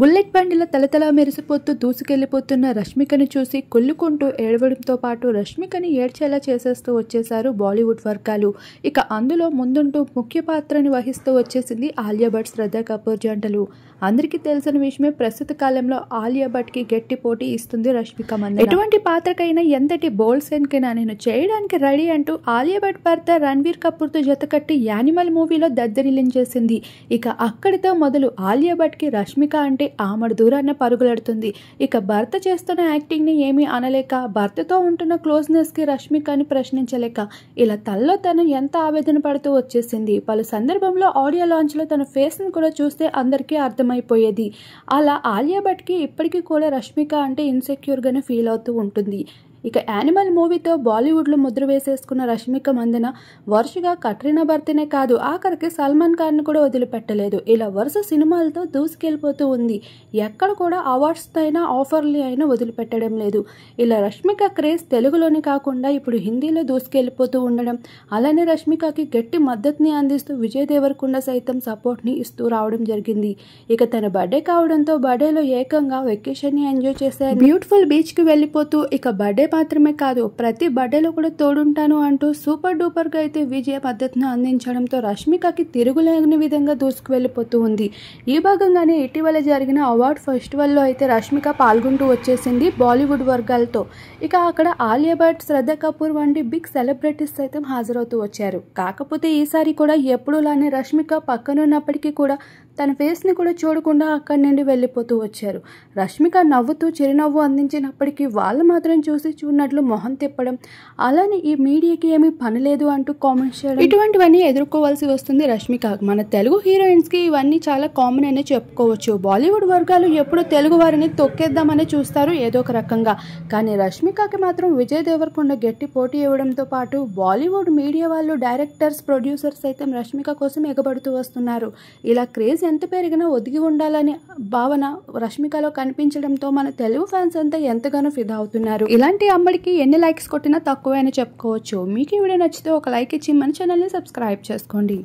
Bullet బండిలో తలతలా మెరిసిపోతూ దూసుకెళ్లిపోతున్న రష్మికని చూసి కుళ్ళుకుంటూ ఏడవడంతో పాటు రష్మికని ఏడ్చేలా చేసేస్తూ వచ్చేశారు బాలీవుడ్ వర్గాలు. ఇక అందులో ముందుంటూ ముఖ్య పాత్రని వహిస్తూ వచ్చేసింది ఆలియా భట్, శ్రద్ధా కపూర్ జంటలు. అందరికీ తెలిసిన విషయమే, ప్రస్తుత కాలంలో ఆలియా భట్కి గట్టి పోటీ ఇస్తుంది రష్మిక మందన. ఎటువంటి పాత్రకైనా, ఎంతటి బోల్డ్ సీన్కైనా నేను చేయడానికి రెడీ అంటూ ఆలియా భట్ భర్త రణ్వీర్ కపూర్తో జతకట్టి యానిమల్ మూవీలో దద్దరిల్లించేసింది. ఇక అక్కడితో మొదలు ఆలియా భట్కి రష్మిక అంటే ఆమడు దూరాన్న పరుగులెడుతుంది. ఇక భర్త చేస్తున్న యాక్టింగ్ ని ఏమీ అనలేక, భర్తతో ఉంటున్న క్లోజ్నెస్ కి రష్మికని ప్రశ్నించలేక ఇలా తనలో తను ఎంత ఆవేదన పడుతూ వచ్చేసింది. పలు సందర్భంలో ఆడియో లాంచ్ లో తన ఫేస్ ని కూడా చూస్తే అందరికీ అర్థమైపోయేది. అలా ఆలియా భట్ కి ఇప్పటికీ కూడా రష్మిక అంటే ఇన్సెక్యూర్ గానే ఫీల్ అవుతూ ఉంటుంది. ఇక యానిమల్ మూవీతో బాలీవుడ్లో ముద్ర వేసేసుకున్న రష్మిక మందన వరుసగా కట్రీనా భర్తనే కాదు, ఆఖరికి సల్మాన్ ఖాన్ కూడా వదిలిపెట్టలేదు. ఇలా వరుస సినిమాలతో దూసుకెళ్ళిపోతూ ఉంది. ఎక్కడ కూడా అవార్డ్స్ అయినా ఆఫర్లు అయినా వదిలిపెట్టడం లేదు. ఇలా రష్మిక క్రేజ్ తెలుగులోనే కాకుండా ఇప్పుడు హిందీలో దూసుకెళ్ళిపోతూ ఉండడం, అలానే రష్మికకి గట్టి మద్దతుని అందిస్తూ విజయ్ దేవరకొండ సైతం సపోర్ట్ని ఇస్తూ రావడం జరిగింది. ఇక తన బర్త్డే కావడంతో బర్త్డేలో ఏకంగా వెకేషన్ని ఎంజాయ్ చేసే బ్యూటిఫుల్ బీచ్కి వెళ్ళిపోతూ, ఇక బర్త్డే మాత్రమే కాదు ప్రతి బర్త్డేలో కూడా తోడుంటాను అంటూ సూపర్ డూపర్ గా అయితే విజయ మద్దతును అందించడంతో రష్మికకి తిరుగులేని విధంగా దూసుకు వెళ్ళిపోతూ ఉంది. ఈ భాగంగానే ఇటీవల జరిగిన అవార్డ్ ఫెస్టివల్లో అయితే రష్మిక పాల్గొంటూ వచ్చేసింది బాలీవుడ్ వర్గాలతో. ఇక అక్కడ ఆలియా భట్, శ్రద్ధా కపూర్ వంటి బిగ్ సెలబ్రిటీస్ సైతం హాజరవుతూ వచ్చారు. కాకపోతే ఈసారి కూడా ఎప్పుడులానే రష్మిక పక్కనున్నప్పటికీ కూడా తన ఫేస్ ని కూడా చూడకుండా అక్కడి నుండి వెళ్ళిపోతూ వచ్చారు. రష్మిక నవ్వుతూ చిరునవ్వు అందించినప్పటికీ వాళ్ళు మాత్రం చూసి చూడనట్లు మొహం తిప్పడం, అలానే ఈ మీడియాకి ఏమీ పని లేదు అంటూ కామెంట్స్ చేయడం, ఇటువంటివన్నీ ఎదుర్కోవాల్సి వస్తుంది రష్మిక. మన తెలుగు హీరోయిన్స్ కి ఇవన్నీ చాలా కామన్ అనే చెప్పుకోవచ్చు. బాలీవుడ్ వర్గాలు ఎప్పుడు తెలుగు వారిని తొక్కేద్దామని చూస్తారు ఏదో ఒక రకంగా. కానీ రష్మికకి మాత్రం విజయ్ దేవరకొండ గట్టి పోటీ ఇవ్వడంతో పాటు బాలీవుడ్ మీడియా వాళ్ళు, డైరెక్టర్స్, ప్రొడ్యూసర్స్ సైతం రష్మిక కోసం ఎగబడుతూ వస్తున్నారు. ఇలా క్రేజ్ ఎంత పెరిగినా ఒదిగి ఉండాలనే భావన రష్మికలో కనిపించడంతో మన తెలుగు ఫ్యాన్స్ అంతా ఎంతగానో ఫిదా అవుతున్నారు. ఇలాంటి అమ్మడికి ఎన్ని లైక్స్ కొట్టినా తక్కువే అని చెప్పుకోవచ్చు. మీకు ఈ వీడియో నచ్చితే ఒక లైక్ ఇచ్చి మన ఛానల్ని సబ్స్క్రైబ్ చేసుకోండి.